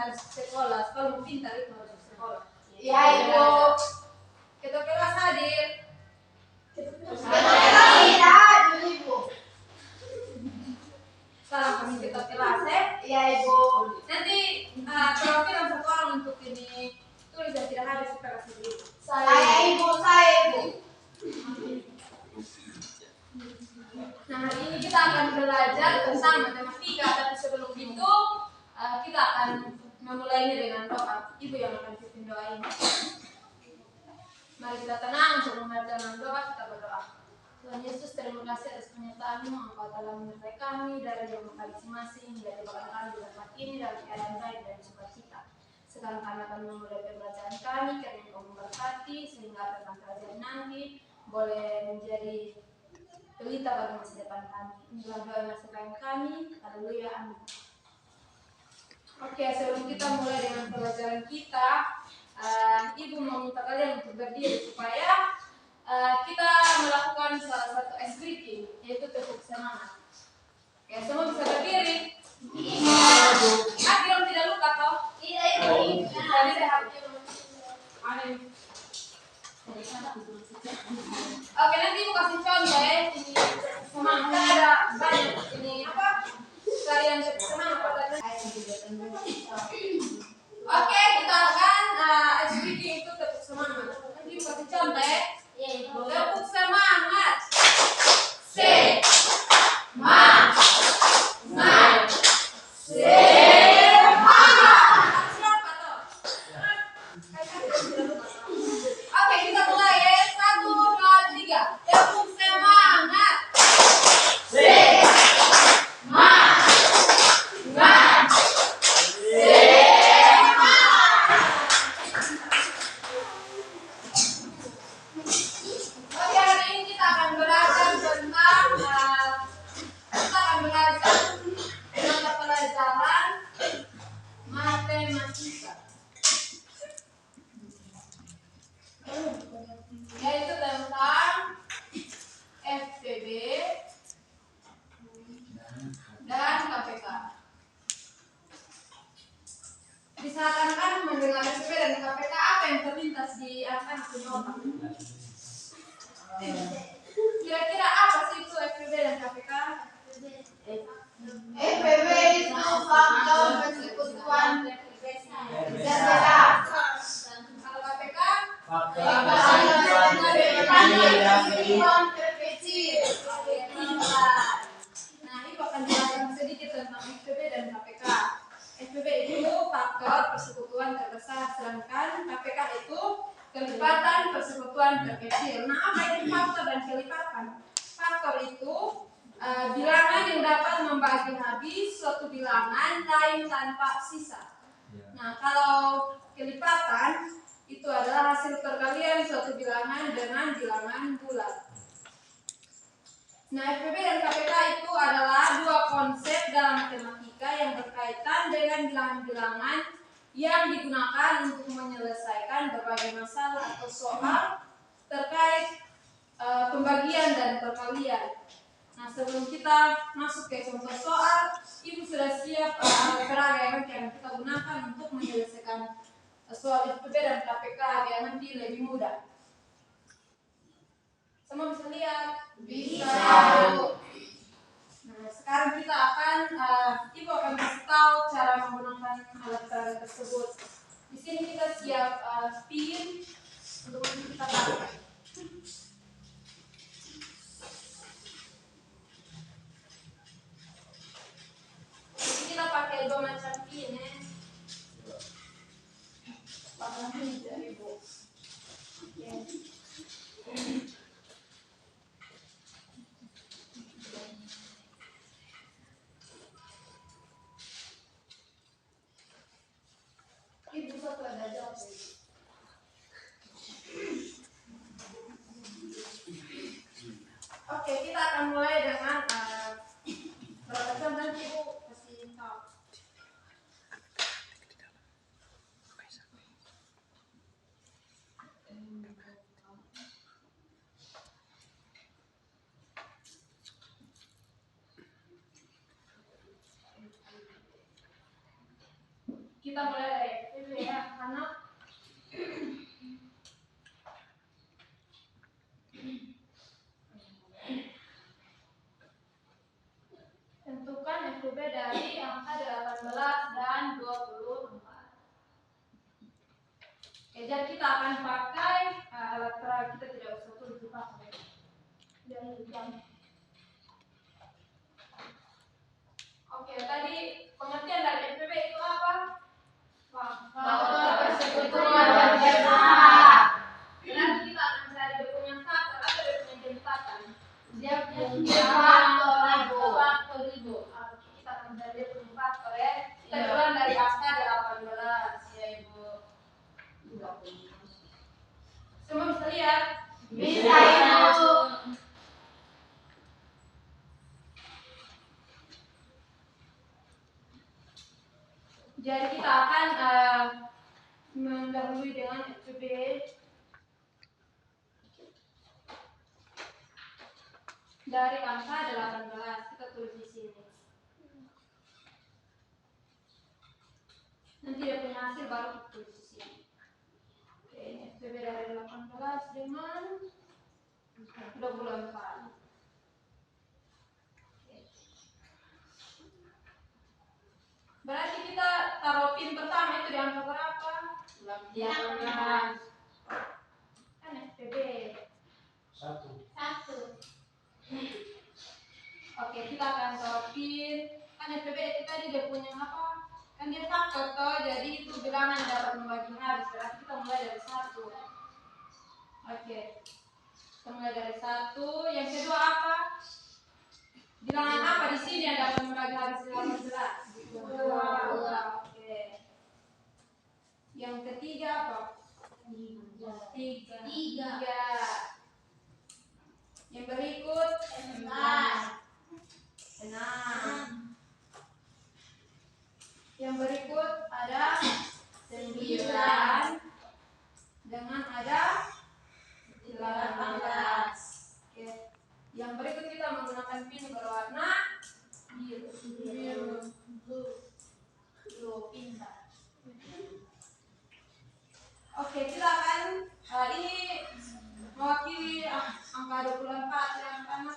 harus sekolah. Kalau mau pintar itu harus sekolah. Iya, Ibu. Ketua kelas hadir. Hadir, Ibu. Salam kami ketua kelas ya. Iya, Ibu. Nanti perwakilan satu orang untuk ini tulis yang tidak hadir kita kasih dulu. Saya, Ibu. Nah, hari ini kita akan belajar tentang matematika, tapi sebelum itu kita akan memulainya dengan doa. Ibu yang akan pimpin doa ini. Mari kita tenang untuk mengajarkan doa, kita berdoa. Tuhan Yesus, terima kasih atas penyertaan-Mu. Engkau telah menyertai kami dari yang masing-masing hingga tiba kami di tempat ini dalam keadaan baik dan sukacita. Sekarang kami akan memulai pembelajaran kami, karena Engkau memberkati sehingga tentang kerajaan nanti boleh menjadi pelita bagi masa depan kami. Inilah doa masa depan kami. Haleluya, amin. Oke, sebelum kita mulai dengan pelajaran kita, Ibu mau minta kalian untuk berdiri supaya kita melakukan salah satu ice breaking, yaitu tepuk semangat. Oke, semua bisa berdiri. Akhirnya tidak luka toh? Iya, Ibu. Jadi sehat. Amin. Oke, nanti Ibu kasih contoh ya. Ini semangat ada banyak ini apa? Kalian semangat. Oke, kita akan ice breaking itu tepuk semangat. Nanti Ibu kasih contoh ya. Tepuk semangat. Oke, kita mulai ya. 1, 2, 3. Tepuk semangat. Oke, hari ini kita akan belajar tentang mata pelajaran matematika, yaitu tentang FPB dan KPK. Bisa kan mendengar FPB dan KPK, apa yang terlintas di otak? Kira-kira apa sih itu FPB dan KPK? FPB itu faktor persekutuan berbeda. Kalau KPK? Persekutuan terkecil. Nah, ini akan jelaskan sedikit tentang FPB dan KPK. FPB itu faktor persekutuan terbesar, sedangkan KPK itu kelipatan persekutuan terkecil. Nah, apa itu faktor dan kelipatan? Faktor itu bilangan yang dapat membagi habis suatu bilangan lain tanpa sisa. Nah, kalau kelipatan itu adalah hasil perkalian suatu bilangan dengan bilangan bulat. Nah, FPB dan KPK itu adalah dua konsep dalam matematika yang berkaitan dengan bilangan-bilangan yang digunakan untuk menyelesaikan berbagai masalah atau soal terkait pembagian dan perkalian. Nah, sebelum kita masuk ke contoh soal, Ibu sudah siap alat peraga yang kita gunakan untuk menyelesaikan soal FPB dan KPK biar nanti lebih mudah. Semua bisa lihat? Bisa. Nah, sekarang kita akan Ibu akan kasih tahu cara menggunakan alat peraga tersebut. Di sini kita siap pin untuk kita pakai. Kita pakai dua macam pin ya. Ibu. Ibu satu ada jawab. Oke, kita akan mulai dengan berapa contoh Ibu kasih tahu. Kita mulai dari FPB ya, karena tentukan FPB dari angka 18 dan 24. Jadi kita akan pakai alat peraga, kita tidak usah tulis di pakai. Oke, tadi pengertian dari FPB itu apa? Faktor persekutuan dan Berarti kita akan cari dia punya faktor atau dia punya jembatan. dia punya faktor ribu. Kita akan cari dia punya faktor ya. Kita ulang dari angka 18 ya Ibu. Semua bisa lihat? Bisa Ibu. Jadi kita akan mendahului dengan FPB dari angka 18. Kita tulis di sini. Nanti dia punya hasil baru kita tulis di sini. Oke, FPB dari 18 dengan 24. Berarti kita taruh pin pertama itu di angka berapa? 18. Kan FPB 1. Oke, kita akan taruh pin. Kan FPB itu tadi dia punya apa? Kan dia faktor toh, jadi itu bilangan dapat membagi habis. Berarti kita mulai dari 1. Oke, kita mulai dari 1. Yang kedua apa? Bilangan apa di sini yang dapat membagi habis 18? 2. Oke. Yang ketiga apa? 3. Yang berikut 6. Yang berikut ada 9 dengan ada 18. Oke. Yang berikut kita menggunakan pin berwarna biru. Pintar. Oke, kita akan ini mewakili angka 24 yang pertama.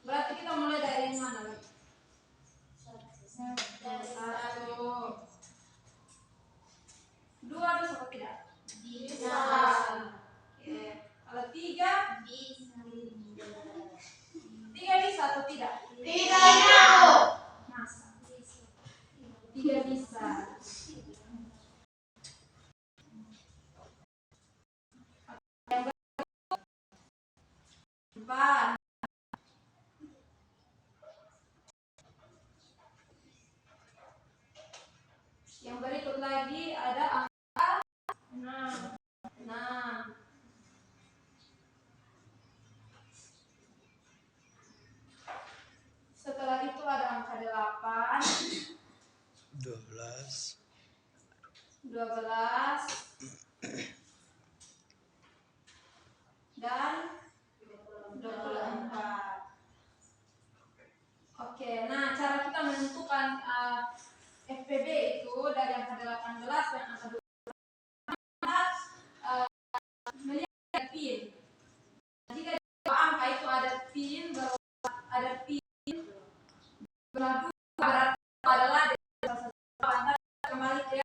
Berarti kita mulai dari yang mana? 1. 2 bisa atau tidak? Bisa. Oke. Kalau 3? 3 bisa atau tidak? Tidak. Masa? 3 bisa. Yang berikut 4. Yang berikut lagi ada angka 6. Setelah itu ada angka 8, 12, dan 24. Oke, nah cara kita menentukan FPB itu dari angka 18 dan angka 24 melihat pin. Jika di bawah angka itu ada pin beradu berarti adalah kembali ke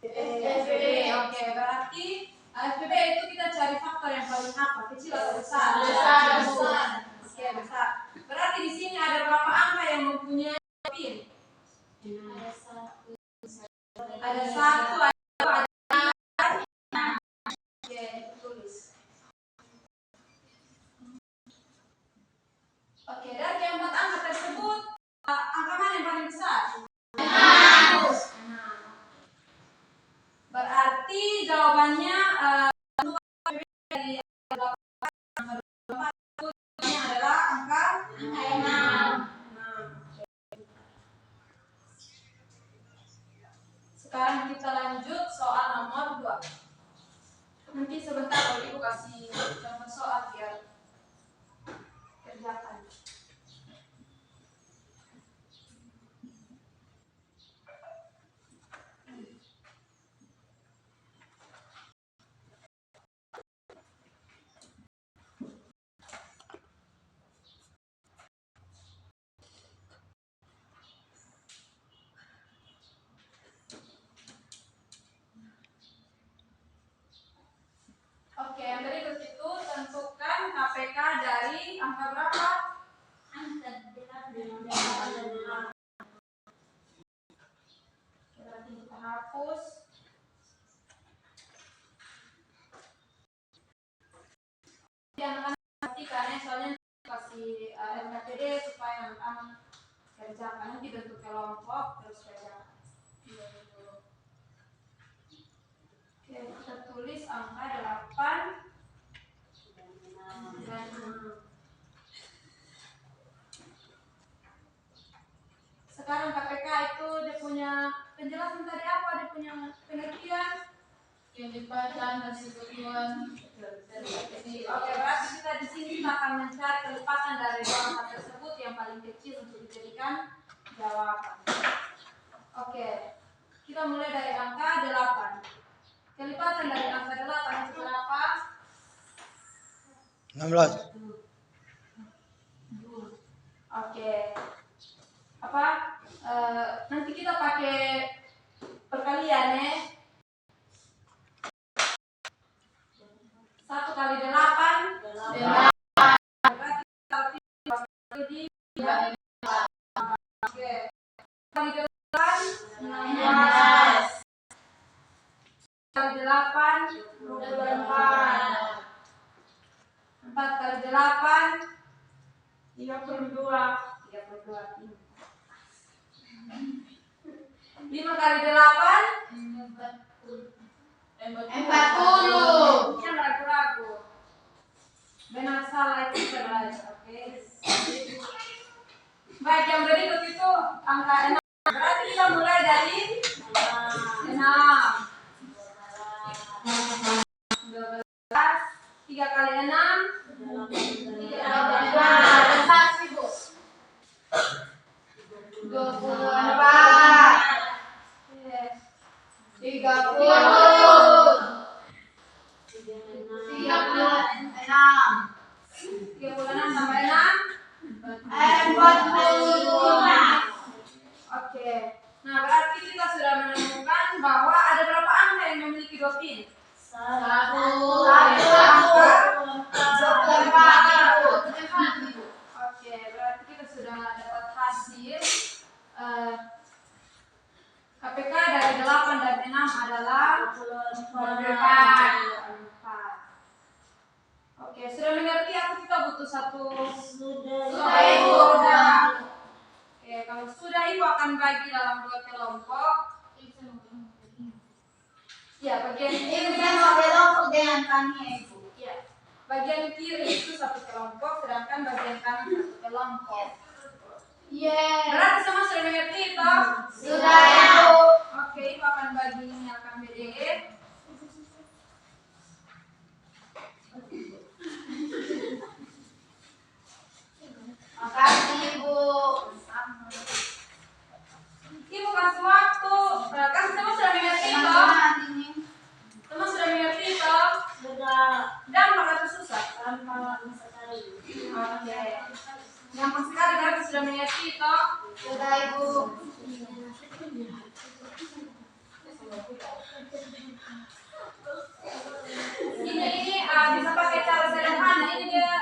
FPB. Oke, berarti FPB itu kita cari faktor yang paling apa? Kecil atau besar? Besar. Oke, besar. Berarti di sini ada berapa angka yang mempunyai pin? Ada 1, ada 2, ada 3. Oke, tulis. Oke, dari keempat angka tersebut, angka mana yang paling besar? 6. Berarti jawabannya dari angka 24 adalah angka 6. Sekarang kita lanjut soal nomor 2. Nanti sebentar kalau Ibu kasih contoh soal biar kerjakan. hapus. Jadi anak-anak perhatikan ya, soalnya kasih MKTD supaya anak-anak kerjakan, nanti bentuk kelompok terus kerjakan. Oke, kita tulis angka 8 dan 6. Sekarang KPK itu dia punya penjelasan tadi apa? Dia punya pengertian kelipatan dan sekutuan. Oke, berarti kita di sini kita akan mencari kelipatan dari dua angka tersebut yang paling kecil untuk dijadikan jawaban. Oke, kita mulai dari angka 8. Kelipatan dari angka 8 itu berapa? 16. Oke. Apa? Nanti kita pakai perkalian ya. 1 kali 8 berarti jadi oke. Kali 8 16. Kali 8 24. 4 kali 8 32. 5 kali 8 40. Jangan ragu-ragu. Benar salah itu kita belajar, oke? Baik, yang berikut itu angka 6. Berarti kita mulai dari 6. 12. 3 kali 6 36 tambah 6 Oke. Nah, berarti kita sudah menemukan bahwa ada berapa angka yang memiliki 2 pin? 1. Oke, berarti kita sudah dapat hasil KPK dari 8 dan 6 adalah 4. Oke, sudah mengerti atau kita butuh satu? Sudah, Ibu. Oke, kalau sudah Ibu akan bagi dalam 2 kelompok. Ya, bagian kiri kelompok dengan kami, Ibu. ya, bagian kiri itu 1 kelompok, sedangkan bagian kanan 1 kelompok. Berarti semua sudah mengerti itu? Sudah, Ibu. Oke, Ibu akan bagi ini akan BDE. Makasih, Ibu. Ibu kasih waktu. Kan semua sudah mengerti itu? Semua sudah mengerti itu? Gampang atau susah? Oke. Gampang sekali berarti sudah mengerti itu? Sudah, Ibu. Ini bisa pakai cara sederhana. Ini dia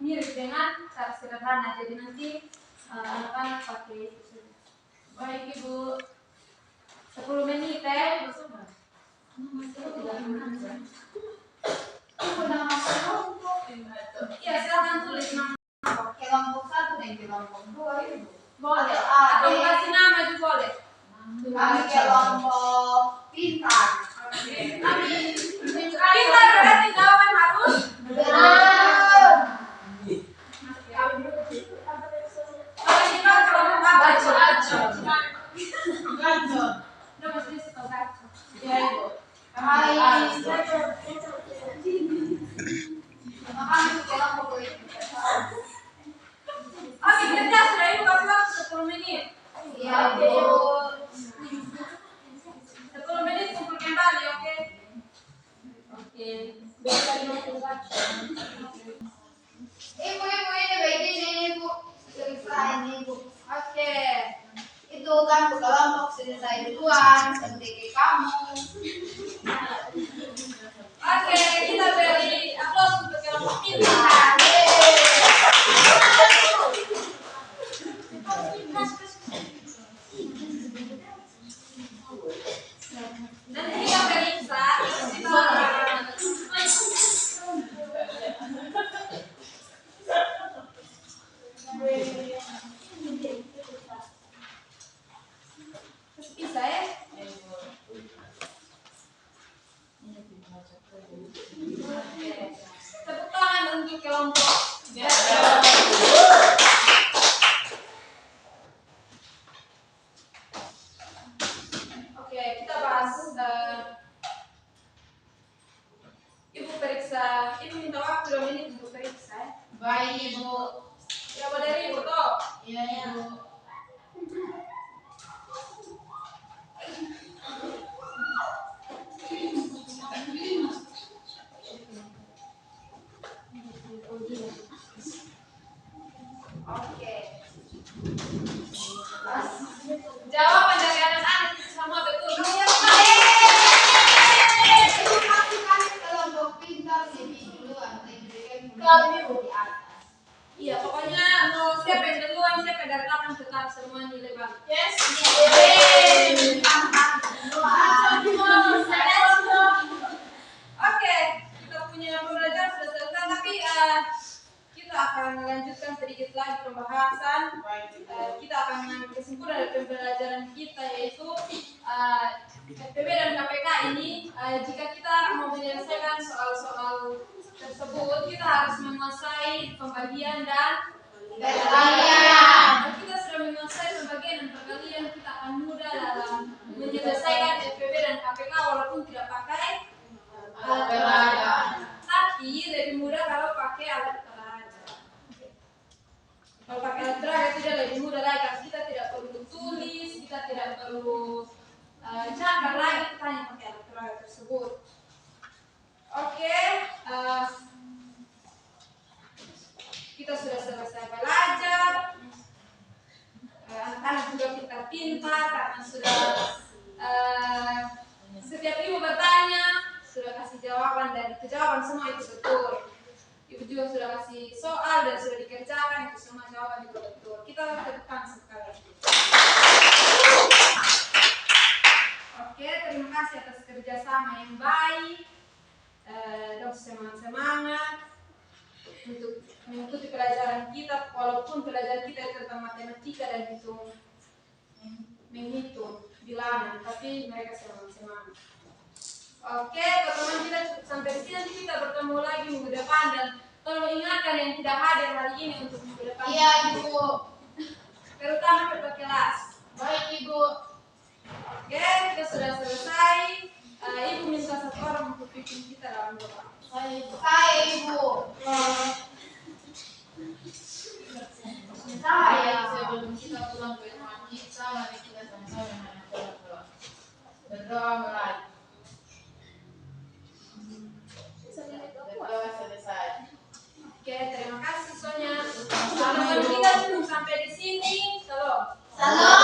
mirip dengan cara sederhana. Jadi nanti anak-anak pakai itu. Baik, Ibu. 10 menit ya. Iya, silakan tulis nama. Kelompok 1 dan kelompok 2, Ibu. Boleh. Atau Atau kasih nama juga boleh. kami kelompok pintar. Oke. Kita berarti jawaban harus Benar. kalau kita kelompok apa? Gacor. Udah pasti suka gacor. Ya, Ibu. Hai. Makasih kelompok itu. Oke, kerja sudah Ibu kasih waktu 10 menit. Iya, Ibu. 10 menit kumpul kembali, oke? Oke. Ibu, ini bagian ini, Ibu. Selesai ini, Ibu. Oke. Itu kan kelompok selesai duluan. Sedikit kamu. Oke, kita beri aplaus untuk kelompok pintar. semua nilai bagus. Yes. Oke, kita punya pembelajaran sudah selesai, tapi kita akan melanjutkan sedikit lagi pembahasan. Kita akan mengambil kesimpulan dari pembelajaran kita, yaitu FPB dan KPK ini jika kita mau menyelesaikan soal-soal tersebut, kita harus menguasai pembagian dan perkalian. Kalau kita sudah menguasai pembagian dan perkalian, kita akan mudah dalam menyelesaikan FPB dan KPK walaupun tidak pakai alat peraga. Tapi lebih mudah kalau pakai alat peraga. Kalau pakai alat peraga tidak lebih mudah lagi, karena kita tidak perlu tulis, kita tidak perlu cakar lagi, kita hanya pakai alat peraga tersebut. Oke, kita sudah selesai belajar. Anak-anak juga pintar-pintar karena sudah setiap ibu bertanya sudah kasih jawaban, dan itu jawaban semua itu betul. Ibu juga sudah kasih soal dan sudah dikerjakan, itu semua jawaban juga betul. Kita tekan sekali. Oke, terima kasih atas kerjasama yang baik. Dok semangat untuk mengikuti pelajaran kita, walaupun pelajaran kita tentang matematika dan menghitung bilangan, tapi mereka semangat. Oke, teman-teman, kita cukup sampai di sini. Nanti kita bertemu lagi minggu depan, dan tolong ingatkan yang tidak hadir hari ini untuk minggu depan. Iya, Ibu. Terutama ketua kelas. Baik, Ibu. Oke, kita sudah selesai. Ibu minta satu orang untuk pimpin kita dalam doa. Saya, Ibu. Sebelum kita pulang ke rumah kita, mari kita sama-sama berdoa. Berdoa mulai. Berdoa selesai. Oke, terima kasih Sonya. Teman-teman kita cukup sampai di sini. Salam. Salam.